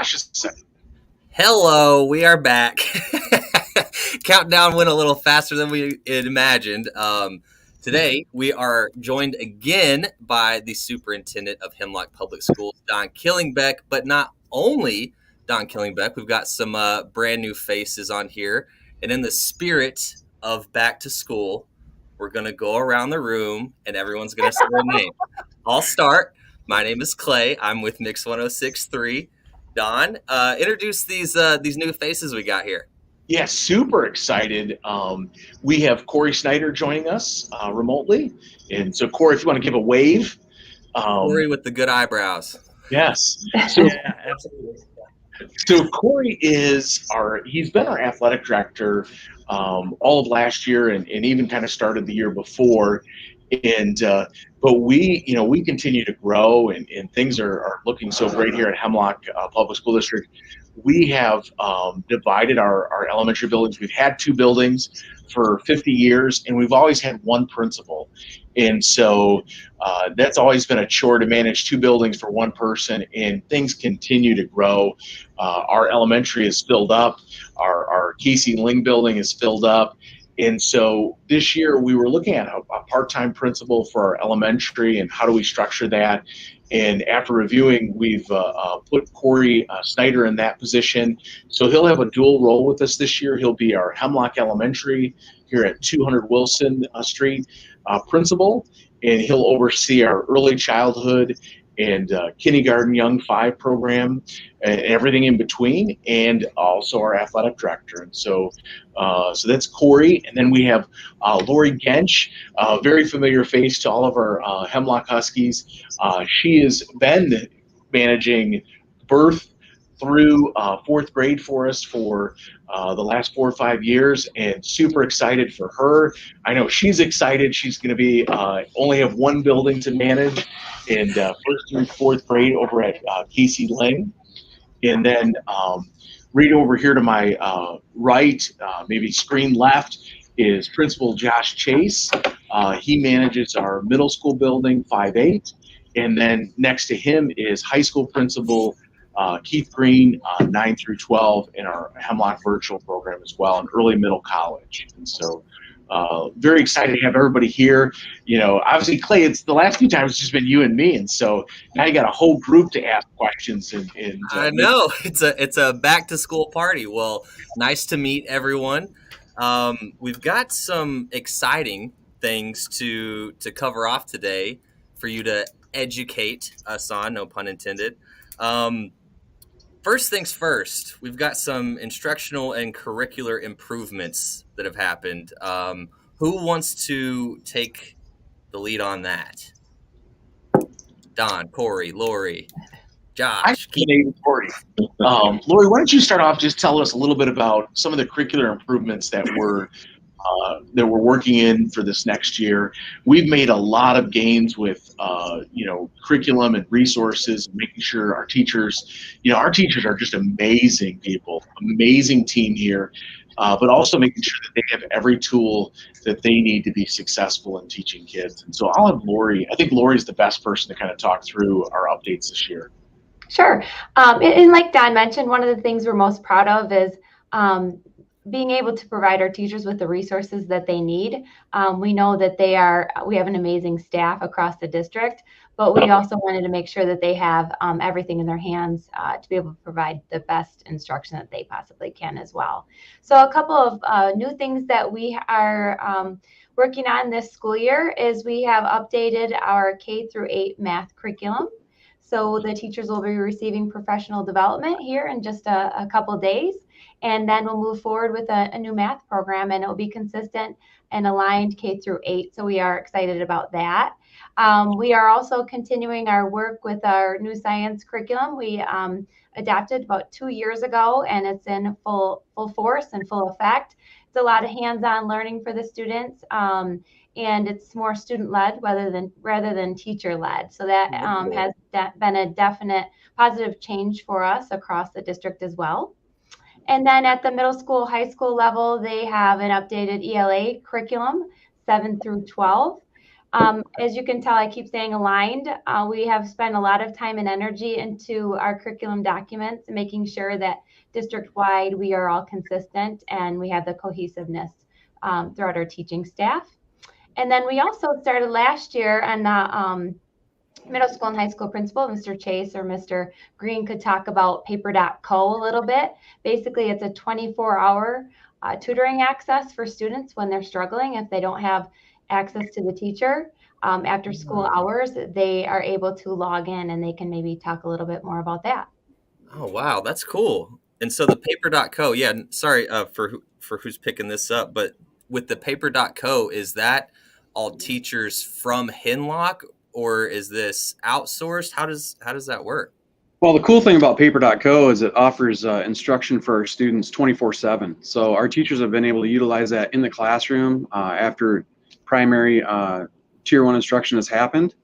Josh a second. Hello, we are back. Countdown went a little faster than we had imagined. Today, we are joined again by the superintendent of Hemlock Public Schools, Don Killingbeck. But not only Don Killingbeck, we've got some brand new faces on here. And in the spirit of back to school, we're going to go around the room and everyone's going to say their name. I'll start. My name is Clay. I'm with Mix 106.3. Don, introduce these new faces we got here. Yeah, super excited. We have Corey Snyder joining us remotely. And so, Corey, if you want to give a wave. Corey with the good eyebrows. Yes. So, yeah, absolutely. So Corey he's been our athletic director all of last year and even kind of started the year before. But we continue to grow and things are looking so great here at Hemlock Public School District. We have divided our elementary buildings. We've had two buildings for 50 years, and we've always had one principal. And so that's always been a chore to manage two buildings for one person, and things continue to grow. Our elementary is filled up. Our Casey Ling building is filled up. And so this year we were looking at a part-time principal for our elementary and how do we structure that. And after reviewing, we've put Corey Snyder in that position. So he'll have a dual role with us this year. He'll be our Hemlock Elementary here at 200 Wilson Street principal, and he'll oversee our early childhood and kindergarten Young 5 program and everything in between, and also our athletic director. And so that's Corey. And then we have Lori Gench, a very familiar face to all of our Hemlock Huskies. She has been managing birth through fourth grade for us for the last 4 or 5 years, and super excited for her. I know she's excited. She's going to be only have one building to manage in first through fourth grade over at Casey Ling. And then right over here to my right, maybe screen left, is Principal Josh Chase. He manages our middle school building, 5-8. And then next to him is high school principal Keith Green, 9 through 12, in our Hemlock virtual program as well, and early middle college. And so very excited to have everybody here. You know, obviously, Clay, it's the last few times it's just been you and me, and so now you got a whole group to ask questions. I know it's a back to school party. Well, nice to meet everyone. We've got some exciting things to cover off today for you to educate us on, no pun intended. First things first, we've got some instructional and curricular improvements that have happened. Who wants to take the lead on that? Don, Corey, Lori, Josh. Corey. Lori, why don't you start off? Just tell us a little bit about some of the curricular improvements that we're working in for this next year. We've made a lot of gains with curriculum and resources, making sure our teachers are just amazing people, amazing team here, but also making sure that they have every tool that they need to be successful in teaching kids. And so I'll have Lori. I think Lori's the best person to kind of talk through our updates this year. Sure. And like Don mentioned, one of the things we're most proud of is being able to provide our teachers with the resources that they need. We know that we have an amazing staff across the district, but we also wanted to make sure that they have everything in their hands to be able to provide the best instruction that they possibly can as well. So a couple of new things that we are working on this school year is we have updated our K-8 math curriculum. So the teachers will be receiving professional development here in just a couple of days. And then we'll move forward with a new math program, and it will be consistent and aligned K-8. So we are excited about that. We are also continuing our work with our new science curriculum. We adapted about 2 years ago, and it's in full force and full effect. It's a lot of hands-on learning for the students, and it's more student-led rather than teacher-led. So that has been a definite positive change for us across the district as well. And then at the middle school, high school level, they have an updated ELA curriculum, 7 through 12. As you can tell, I keep saying aligned. We have spent a lot of time and energy into our curriculum documents, making sure that district-wide we are all consistent and we have the cohesiveness throughout our teaching staff. And then we also started last year, and the middle school and high school principal, Mr. Chase or Mr. Green, could talk about paper.co a little bit. Basically, it's a 24-hour tutoring access for students when they're struggling. If they don't have access to the teacher after school hours, they are able to log in and they can maybe talk a little bit more about that. Oh, wow. That's cool. And so the paper.co, yeah, sorry for who's picking this up, but with the paper.co, is that all teachers from Hemlock, or is this outsourced? How does that work? Well, the cool thing about paper.co is it offers instruction for our students 24/7. So our teachers have been able to utilize that in the classroom after primary tier 1 instruction has happened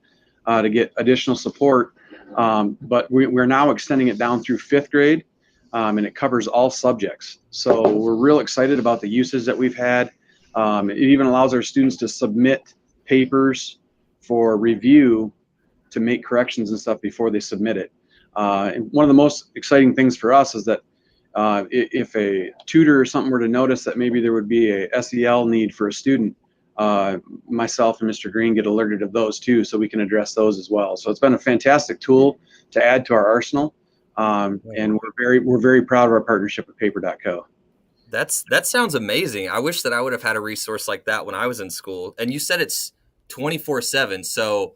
to get additional support. But we're now extending it down through 5th grade, and it covers all subjects. So we're real excited about the uses that we've had. It even allows our students to submit papers for review to make corrections and stuff before they submit it. And one of the most exciting things for us is that if a tutor or something were to notice that maybe there would be a SEL need for a student, myself and Mr. Green get alerted of those too, so we can address those as well. So it's been a fantastic tool to add to our arsenal, and we're very proud of our partnership with paper.co. That sounds amazing. I wish that I would have had a resource like that when I was in school. And you said it's 24/7, so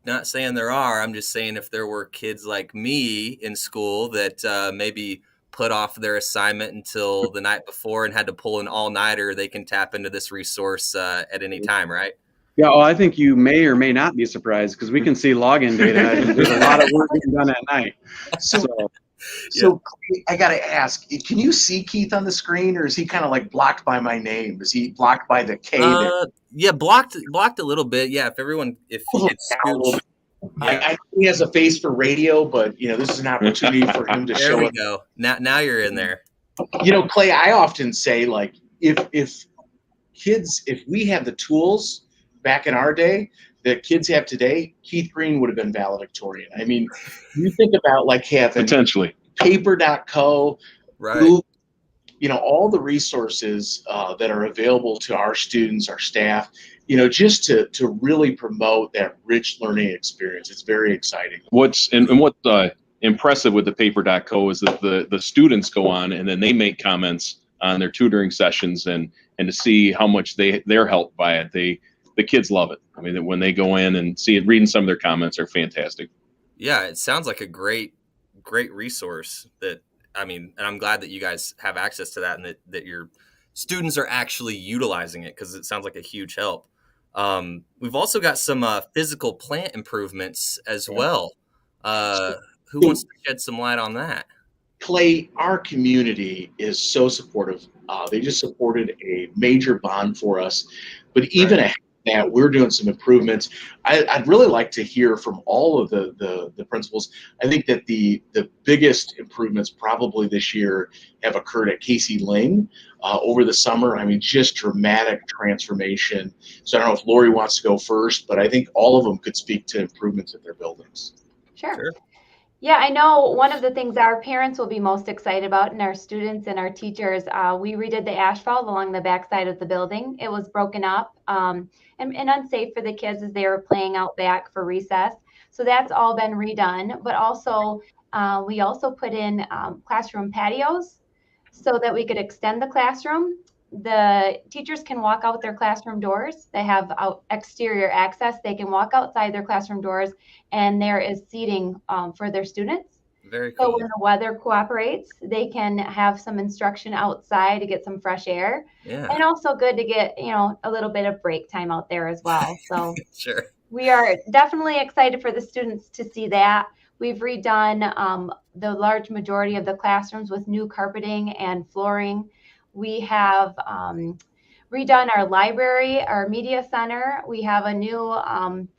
not saying there are. I'm just saying if there were kids like me in school that maybe put off their assignment until the night before and had to pull an all-nighter, they can tap into this resource at any time, right? Yeah, well, I think you may or may not be surprised because we can see login data. And there's a lot of work being done at night. So I got to ask, can you see Keith on the screen, or is he kind of like blocked by my name? Is he blocked by the K there? Yeah, blocked a little bit. Yeah, if he could scooch. I he has a face for radio, but this is an opportunity for him to show. There we go. Now you're in there. Clay, I often say, like, if we had the tools back in our day that kids have today, Keith Green would have been valedictorian. I mean, you think about like having potentially paper.co, right? Google, all the resources that are available to our students, our staff, just to really promote that rich learning experience. It's very exciting. What's impressive with the paper.co is that the students go on and then they make comments on their tutoring sessions and to see how much they're helped by it. The kids love it. I mean, when they go in and see it, reading some of their comments are fantastic. Yeah, it sounds like a great resource and I'm glad that you guys have access to that and that your students are actually utilizing it, because it sounds like a huge help. We've also got some physical plant improvements as well. Who wants to shed some light on that? Clay, our community is so supportive. They just supported a major bond for us. But even ahead of that, we're doing some improvements. I'd really like to hear from all of the principals. I think that the biggest improvements probably this year have occurred at Casey Ling over the summer. I mean, just dramatic transformation. So I don't know if Lori wants to go first, but I think all of them could speak to improvements at their buildings. Sure. Yeah, I know one of the things our parents will be most excited about, and our students and our teachers, we redid the asphalt along the backside of the building. It was broken up and unsafe for the kids as they were playing out back for recess. So that's all been redone. But also, we also put in classroom patios so that we could extend the classroom. The teachers can walk out their classroom doors. They have exterior access. They can walk outside their classroom doors, and there is seating for their students. Very cool. So when the weather cooperates, they can have some instruction outside to get some fresh air. Yeah. And also good to get, a little bit of break time out there as well. So sure. We are definitely excited for the students to see that. We've redone the large majority of the classrooms with new carpeting and flooring. We have redone our library, our media center. We have a new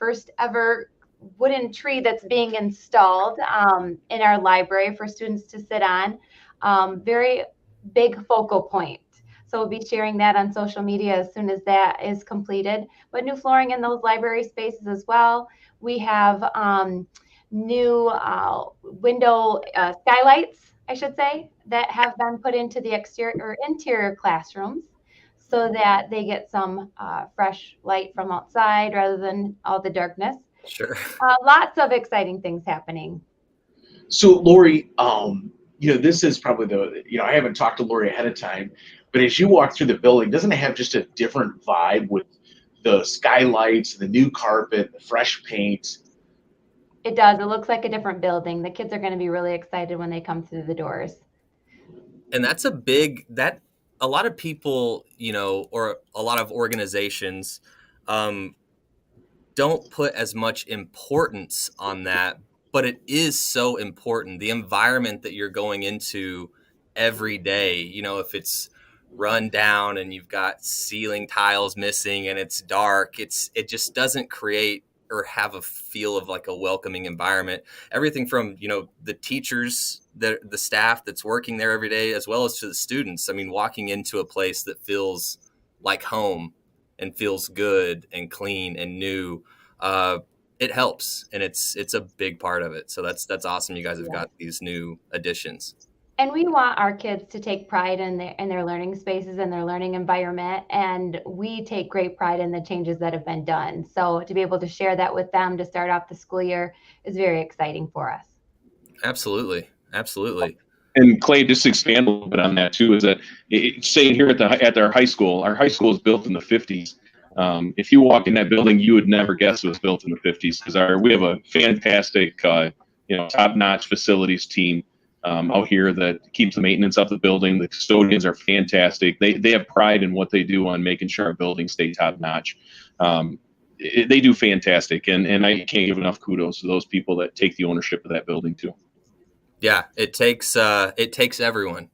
first ever wooden tree that's being installed in our library for students to sit on. Very big focal point. So we'll be sharing that on social media as soon as that is completed. But new flooring in those library spaces as well. We have new window skylights, I should say, that have been put into the exterior or interior classrooms so that they get some fresh light from outside rather than all the darkness. Sure. Lots of exciting things happening. So Lori, this is probably I haven't talked to Lori ahead of time, but as you walk through the building, doesn't it have just a different vibe with the skylights, the new carpet, the fresh paint? It does. It looks like a different building. The kids are going to be really excited when they come through the doors. And that's a lot of people, or a lot of organizations don't put as much importance on that, but it is so important. The environment that you're going into every day, if it's run down and you've got ceiling tiles missing and it's dark, it just doesn't create or have a feel of like a welcoming environment. Everything from, the teachers, the staff that's working there every day, as well as to the students. I mean, walking into a place that feels like home and feels good and clean and new, it helps, and it's a big part of it. So that's awesome. You guys have got these new additions. And we want our kids to take pride in their learning spaces and their learning environment. And we take great pride in the changes that have been done. So to be able to share that with them to start off the school year is very exciting for us. Absolutely. Absolutely. And Clay, just to expand a little bit on that too, is that saying here at our high school is built in the 50s. If you walk in that building, you would never guess it was built in the 50s because we have a fantastic, top-notch facilities team out here that keeps the maintenance of the building. The custodians are fantastic. They have pride in what they do on making sure our buildings stay top-notch. They do fantastic, and I can't give enough kudos to those people that take the ownership of that building too. Yeah, it takes everyone.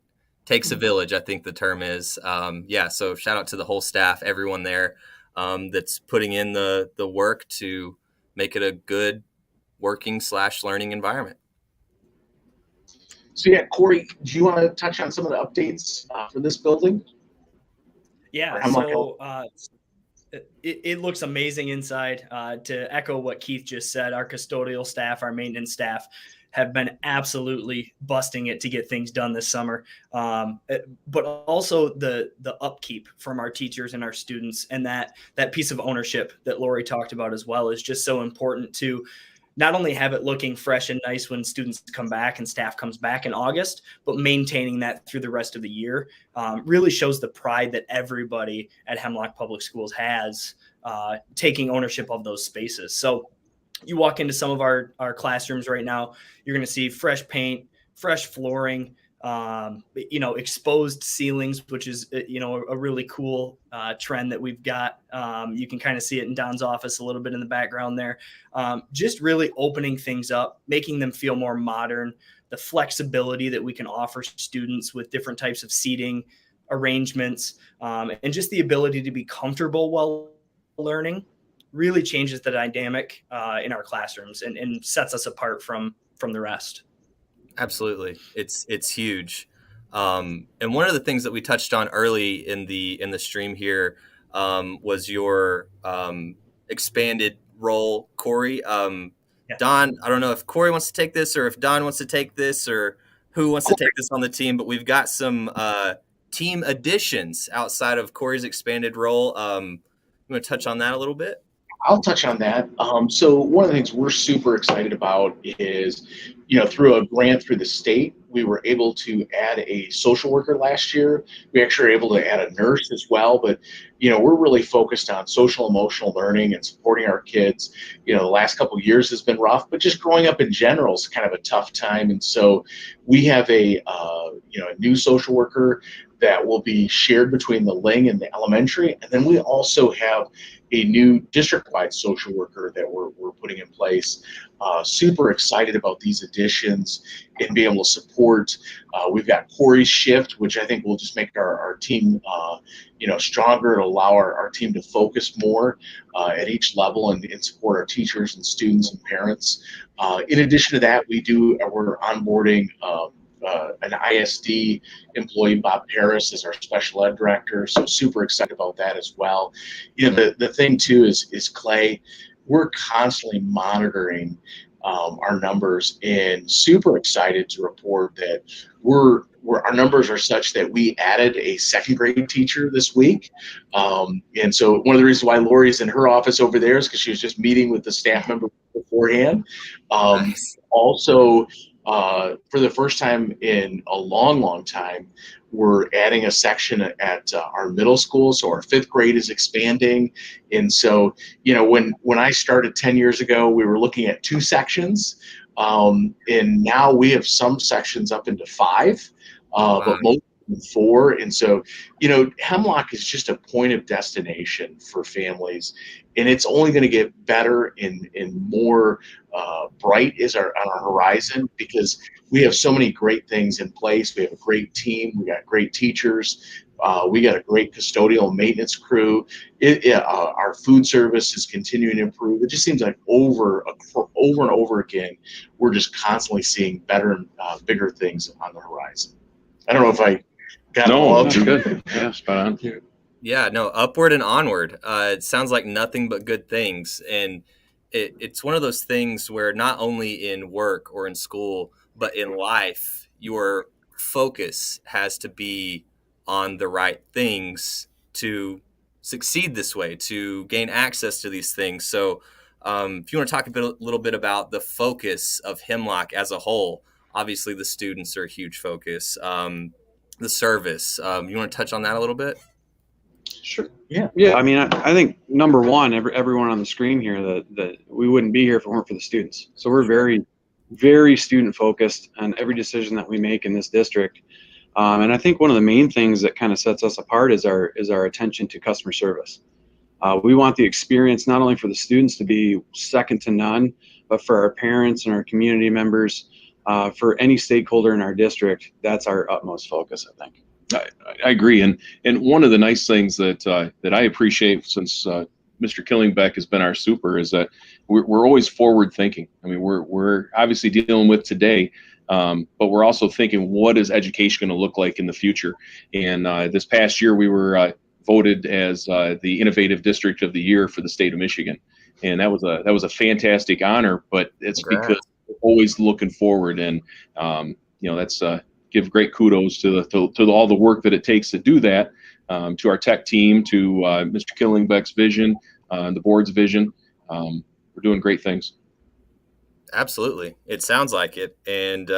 Takes a village, I think the term is. So shout out to the whole staff, everyone there that's putting in the work to make it a good working/learning environment. So yeah, Corey, do you want to touch on some of the updates for this building? Yeah, so it looks amazing inside. To echo what Keith just said, our custodial staff, our maintenance staff have been absolutely busting it to get things done this summer. But also the upkeep from our teachers and our students, and that piece of ownership that Lori talked about as well is just so important to not only have it looking fresh and nice when students come back and staff comes back in August, but maintaining that through the rest of the year really shows the pride that everybody at Hemlock Public Schools has taking ownership of those spaces. So you walk into some of our classrooms right now, you're going to see fresh paint, fresh flooring, exposed ceilings, which is, a really cool trend that we've got. You can kind of see it in Don's office a little bit in the background there. Just really opening things up, making them feel more modern, the flexibility that we can offer students with different types of seating arrangements, and just the ability to be comfortable while learning really changes the dynamic in our classrooms and sets us apart from the rest. Absolutely. It's huge. And one of the things that we touched on early in the stream here was your expanded role, Corey. Yeah. Don, I don't know if Corey wants to take this or if Don wants to take this or who wants to take this on the team, but we've got some team additions outside of Corey's expanded role. You want to touch on that a little bit? I'll touch on that. So one of the things we're super excited about is, through a grant through the state, we were able to add a social worker last year. We actually were able to add a nurse as well, but, we're really focused on social emotional learning and supporting our kids. The last couple of years has been rough, but just growing up in general is kind of a tough time. And so we have a new social worker that will be shared between the Ling and the elementary. And then we also have a new district-wide social worker that we're putting in place. Super excited about these additions and being able to support. We've got Corey's shift, which I think will just make our team stronger. It'll allow our team to focus more at each level and support our teachers and students and parents. In addition to that, we're onboarding an ISD employee, Bob Harris, is our special ed director. So super excited about that as well. The thing too is Clay, we're constantly monitoring our numbers, and super excited to report that our numbers are such that we added a second grade teacher this week. And so one of the reasons why Lori's in her office over there is because she was just meeting with the staff member beforehand. Nice. Also, for the first time in a long time, we're adding a section at our middle school. So our fifth grade is expanding. And so, when I started 10 years ago, we were looking at 2 sections. And now we have some sections up into 5, but most 4. And so, Hemlock is just a point of destination for families, and it's only going to get better and more bright on our horizon, because we have so many great things in place. We have a great team. We got great teachers. We got a great custodial maintenance crew. Our food service is continuing to improve. It just seems like over and over again, we're just constantly seeing better and bigger things on the horizon. I don't know if I got it all up. Good. Yeah, spot on. Yeah, no, upward and onward. It sounds like nothing but good things. And it's one of those things where not only in work or in school, but in life, your focus has to be on the right things to succeed this way, to gain access to these things. So if you want to talk a little bit about the focus of Hemlock as a whole, obviously the students are a huge focus. The service, you want to touch on that a little bit? Sure. Yeah. I mean, I think number one, everyone on the screen here, that we wouldn't be here if it weren't for the students. So we're very, very student focused on every decision that we make in this district. And I think one of the main things that kind of sets us apart is our attention to customer service. We want the experience not only for the students to be second to none, but for our parents and our community members, for any stakeholder in our district. That's our utmost focus, I think. I agree, and one of the nice things that I appreciate since Mr. Killingbeck has been our super is that we're always forward thinking. I mean, we're obviously dealing with today, but we're also thinking, what is education going to look like in the future? And this past year, we were voted as the Innovative District of the Year for the state of Michigan, and that was a fantastic honor. But it's because we're always looking forward, and that's. Give great kudos to all the work that it takes to do that, to our tech team, to Mr. Killingbeck's vision, the board's vision. We're doing great things. Absolutely. It sounds like it. And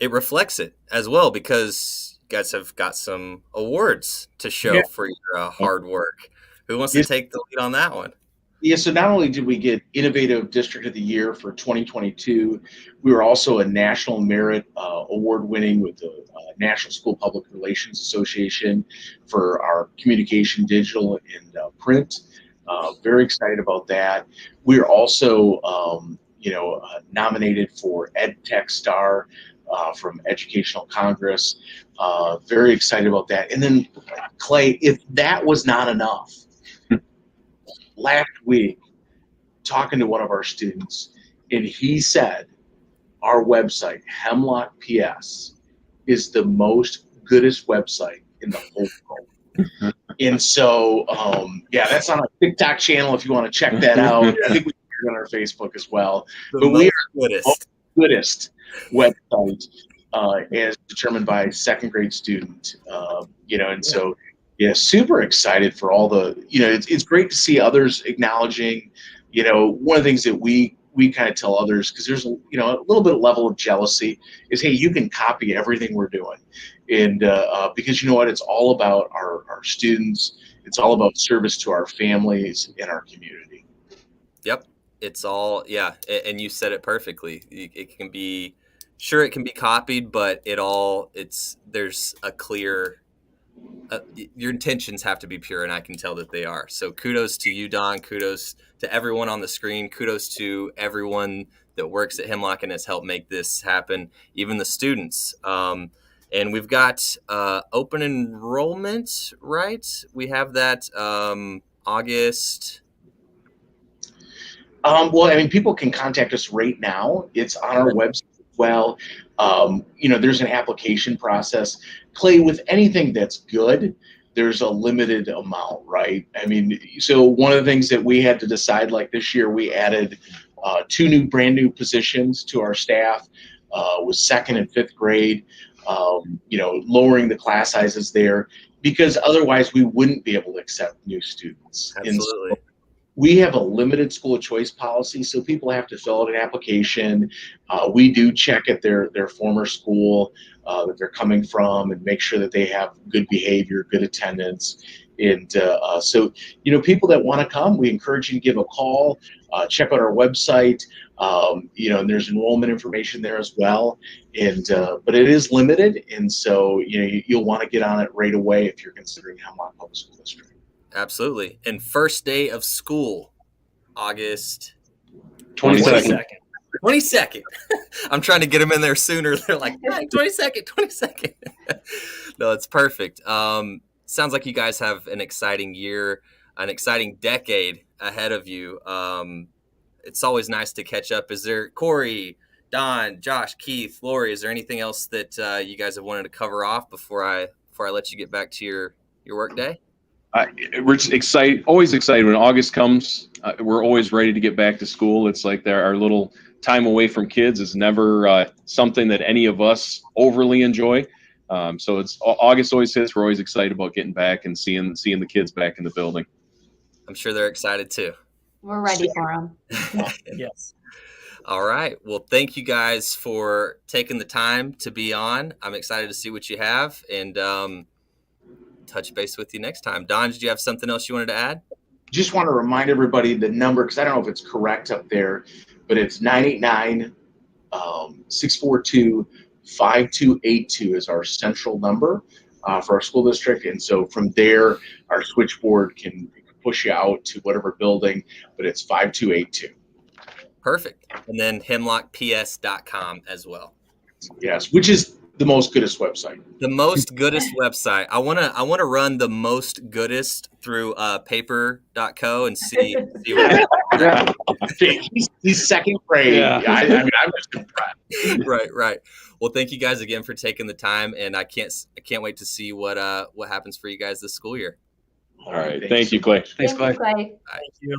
it reflects it as well, because you guys have got some awards to show for your hard work. Who wants to take the lead on that one? Yeah, so not only did we get Innovative District of the Year for 2022, we were also a National Merit Award winning with the National School Public Relations Association for our communication, digital, and print. Very excited about that. We are also, nominated for EdTech Star from Educational Congress. Very excited about that. And then, Clay, if that was not enough, last week, talking to one of our students, and he said our website, Hemlock PS, is the goodest website in the whole world. And so, that's on our TikTok channel if you want to check that out. I think we put it on our Facebook as well. But we are the goodest website as determined by second grade student. And so. Yeah, super excited for all the, it's great to see others acknowledging, one of the things that we kind of tell others, because there's, a little bit of level of jealousy, is, hey, you can copy everything we're doing. And because you know what, it's all about our students. It's all about service to our families and our community. Yep. It's all, and you said it perfectly. It can be copied, but there's a clear, your intentions have to be pure, and I can tell that they are. So kudos to you, Don. Kudos to everyone on the screen. Kudos to everyone that works at Hemlock and has helped make this happen, even the students. And we've got open enrollment, right? We have that August. People can contact us right now. It's on our website as well. There's an application process. Clay, with anything that's good, there's a limited amount, right? I mean, so one of the things that we had to decide, like this year, we added 2 brand new positions to our staff, was 2nd and 5th grade, lowering the class sizes there, because otherwise we wouldn't be able to accept new students. Absolutely. And so we have a limited school of choice policy, so people have to fill out an application. We do check at their former school that they're coming from and make sure that they have good behavior, good attendance. And so, people that want to come, we encourage you to give a call, check out our website. And there's enrollment information there as well. And but it is limited, and so you'll want to get on it right away if you're considering Hemlock Public School District. Absolutely. And first day of school, August 22nd. 22nd. I'm trying to get them in there sooner. They're like, 22nd. No, it's perfect. Sounds like you guys have an exciting year, an exciting decade ahead of you. It's always nice to catch up. Is there, Corey, Don, Josh, Keith, Lori, is there anything else that you guys have wanted to cover off before I let you get back to your work day? We're just always excited when August comes. We're always ready to get back to school. It's like our little time away from kids is never something that any of us overly enjoy. So it's August always hits. We're always excited about getting back and seeing the kids back in the building. I'm sure they're excited too. We're ready for them. Yes. All right. Well, thank you guys for taking the time to be on. I'm excited to see what you have and touch base with you next time. Don, did you have something else you wanted to add? Just want to remind everybody the number, because I don't know if it's correct up there, but it's 989-642-5282 is our central number for our school district. And so from there, our switchboard can push you out to whatever building, but it's 5282. Perfect. And then hemlockps.com as well. Yes, which is the most goodest website. The most goodest website. I wanna run the most goodest through paper.co and see what He's 2nd grade. Yeah. I mean, I'm just impressed. Right. Well, thank you guys again for taking the time, and I can't wait to see what happens for you guys this school year. All right. Thank you, Clay. Thanks, Clay. Clay. Thank you.